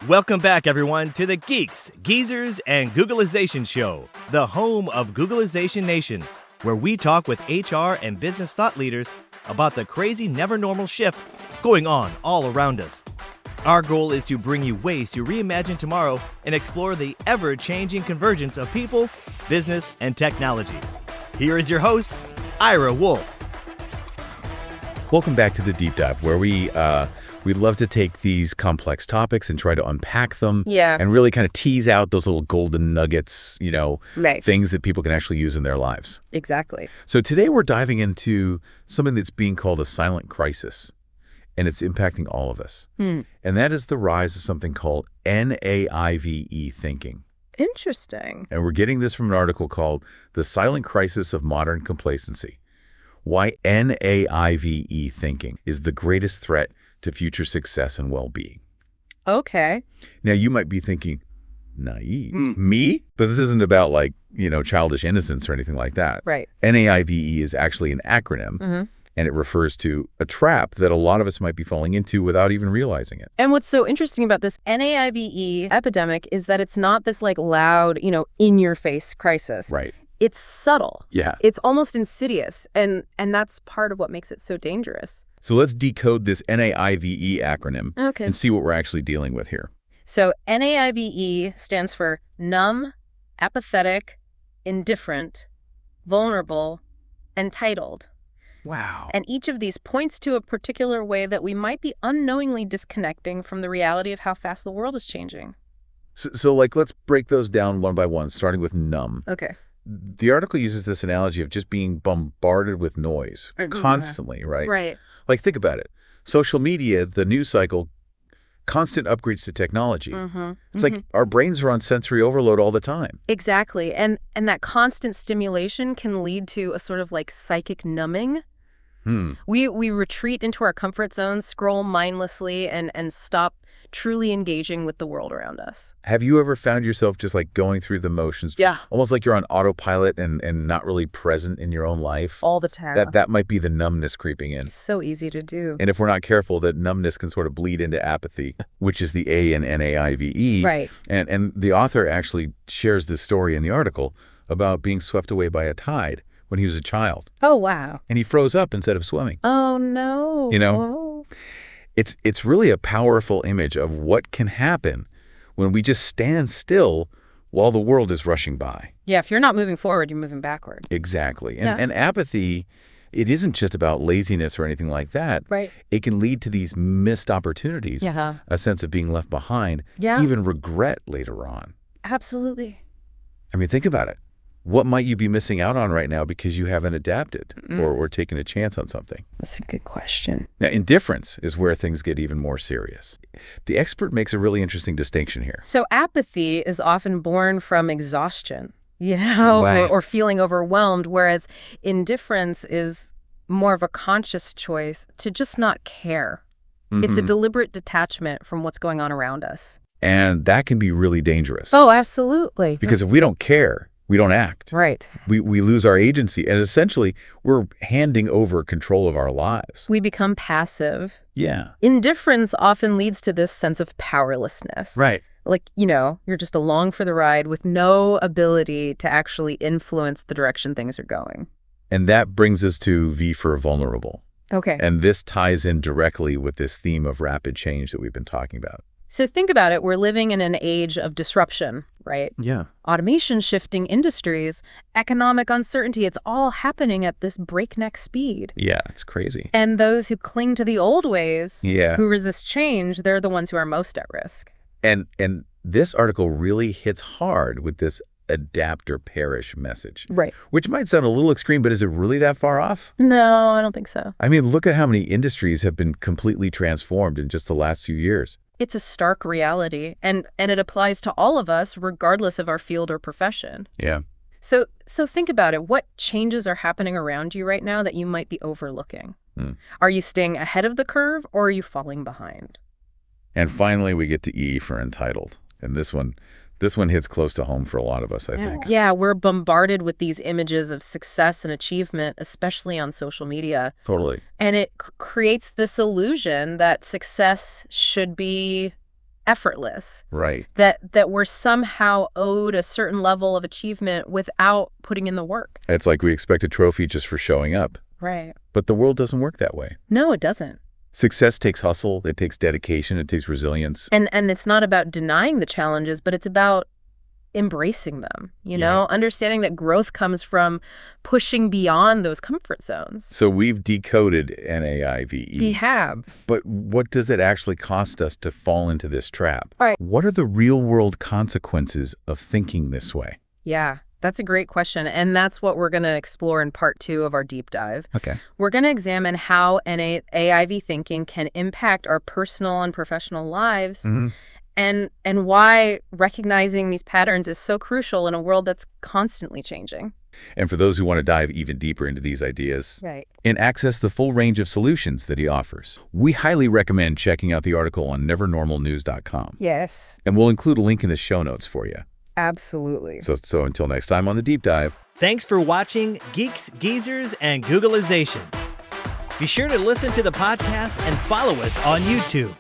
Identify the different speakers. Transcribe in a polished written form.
Speaker 1: Welcome back, everyone, to the Geeks, Geezers, and Googleization Show, the home of Googleization Nation, where we talk with HR and business thought leaders about the crazy, never-normal shift going on all around us. Our goal is to bring you ways to reimagine tomorrow and explore the ever-changing convergence of people, business, and technology. Here is your host, Ira Wolf.
Speaker 2: Welcome back to the Deep Dive, where we love to take these complex topics and try to unpack them and really kind of tease out those little golden nuggets, things that people can actually use in their lives.
Speaker 3: Exactly.
Speaker 2: So today we're diving into something that's being called a silent crisis, and it's impacting all of us. And that is the rise of something called NAIVE thinking.
Speaker 3: Interesting.
Speaker 2: And we're getting this from an article called The Silent Crisis of Modern Complacency: Why NAIVE Thinking is the Greatest Threat to Future Success and Well-Being.
Speaker 3: Okay.
Speaker 2: Now, you might be thinking, naive? Me? But this isn't about, childish innocence or anything like that.
Speaker 3: Right.
Speaker 2: NAIVE is actually an acronym, and it refers to a trap that a lot of us might be falling into without even realizing it.
Speaker 3: And what's so interesting about this NAIVE epidemic is that it's not this loud, in-your-face crisis.
Speaker 2: Right.
Speaker 3: It's subtle.
Speaker 2: Yeah.
Speaker 3: It's almost insidious, and that's part of what makes it so dangerous.
Speaker 2: So let's decode this NAIVE acronym and see what we're actually dealing with here.
Speaker 3: So NAIVE stands for numb, apathetic, indifferent, vulnerable, entitled.
Speaker 2: Wow.
Speaker 3: And each of these points to a particular way that we might be unknowingly disconnecting from the reality of how fast the world is changing.
Speaker 2: So let's break those down one by one, starting with numb.
Speaker 3: Okay.
Speaker 2: The article uses this analogy of just being bombarded with noise constantly, right?
Speaker 3: Right.
Speaker 2: Like, think about it. Social media, the news cycle, constant upgrades to technology. It's like our brains are on sensory overload all the time.
Speaker 3: Exactly. And that constant stimulation can lead to a sort of psychic numbing. We retreat into our comfort zones, scroll mindlessly, and stop truly engaging with the world around us.
Speaker 2: Have you ever found yourself just going through the motions?
Speaker 3: Yeah.
Speaker 2: Almost like you're on autopilot and not really present in your own life?
Speaker 3: All the time.
Speaker 2: That might be the numbness creeping in.
Speaker 3: It's so easy to do.
Speaker 2: And if we're not careful, that numbness can sort of bleed into apathy, which is the A in NAIVE.
Speaker 3: Right.
Speaker 2: And the author actually shares this story in the article about being swept away by a tide when he was a child.
Speaker 3: Oh, wow.
Speaker 2: And he froze up instead of swimming.
Speaker 3: Oh, no.
Speaker 2: Oh. It's really a powerful image of what can happen when we just stand still while the world is rushing by.
Speaker 3: Yeah, if you're not moving forward, you're moving backward.
Speaker 2: Exactly. And apathy, it isn't just about laziness or anything like that.
Speaker 3: Right.
Speaker 2: It can lead to these missed opportunities, a sense of being left behind, even regret later on.
Speaker 3: Absolutely.
Speaker 2: I mean, think about it. What might you be missing out on right now because you haven't adapted or taken a chance on something?
Speaker 3: That's a good question.
Speaker 2: Now, indifference is where things get even more serious. The expert makes a really interesting distinction here.
Speaker 3: So apathy is often born from exhaustion, or feeling overwhelmed, whereas indifference is more of a conscious choice to just not care. It's a deliberate detachment from what's going on around us.
Speaker 2: And that can be really dangerous.
Speaker 3: Oh, absolutely.
Speaker 2: Because if we don't care, we don't act.
Speaker 3: Right.
Speaker 2: We lose our agency. And essentially, we're handing over control of our lives.
Speaker 3: We become passive.
Speaker 2: Yeah.
Speaker 3: Indifference often leads to this sense of powerlessness.
Speaker 2: Right.
Speaker 3: You're just along for the ride with no ability to actually influence the direction things are going.
Speaker 2: And that brings us to V for vulnerable.
Speaker 3: Okay.
Speaker 2: And this ties in directly with this theme of rapid change that we've been talking about.
Speaker 3: So think about it. We're living in an age of disruption, right?
Speaker 2: Yeah.
Speaker 3: Automation shifting industries, economic uncertainty, it's all happening at this breakneck speed.
Speaker 2: Yeah, it's crazy.
Speaker 3: And those who cling to the old ways,
Speaker 2: who
Speaker 3: resist change, they're the ones who are most at risk.
Speaker 2: And this article really hits hard with this adapt or perish message.
Speaker 3: Right.
Speaker 2: Which might sound a little extreme, but is it really that far off?
Speaker 3: No, I don't think so.
Speaker 2: I mean, look at how many industries have been completely transformed in just the last few years.
Speaker 3: It's a stark reality, and it applies to all of us, regardless of our field or profession.
Speaker 2: Yeah.
Speaker 3: So think about it. What changes are happening around you right now that you might be overlooking? Are you staying ahead of the curve, or are you falling behind?
Speaker 2: And finally, we get to E for entitled. And this one hits close to home for a lot of us, I think.
Speaker 3: Yeah, we're bombarded with these images of success and achievement, especially on social media.
Speaker 2: Totally.
Speaker 3: And it creates this illusion that success should be effortless.
Speaker 2: Right.
Speaker 3: That we're somehow owed a certain level of achievement without putting in the work.
Speaker 2: It's like we expect a trophy just for showing up.
Speaker 3: Right.
Speaker 2: But the world doesn't work that way.
Speaker 3: No, it doesn't.
Speaker 2: Success takes hustle, it takes dedication, it takes resilience.
Speaker 3: And it's not about denying the challenges, but it's about embracing them, understanding that growth comes from pushing beyond those comfort zones.
Speaker 2: So we've decoded NAIVE.
Speaker 3: We have.
Speaker 2: But what does it actually cost us to fall into this trap?
Speaker 3: All right.
Speaker 2: What are the real-world consequences of thinking this way?
Speaker 3: Yeah, that's a great question. And that's what we're going to explore in part 2 of our deep dive.
Speaker 2: Okay.
Speaker 3: We're going to examine how NAIV thinking can impact our personal and professional lives. Mm-hmm. And why recognizing these patterns is so crucial in a world that's constantly changing.
Speaker 2: And for those who want to dive even deeper into these ideas
Speaker 3: and
Speaker 2: access the full range of solutions that he offers, we highly recommend checking out the article on nevernormalnews.com.
Speaker 3: Yes.
Speaker 2: And we'll include a link in the show notes for you.
Speaker 3: Absolutely.
Speaker 2: So until next time on the Deep Dive.
Speaker 1: Thanks for watching Geeks, Geezers, and Googleization. Be sure to listen to the podcast and follow us on YouTube.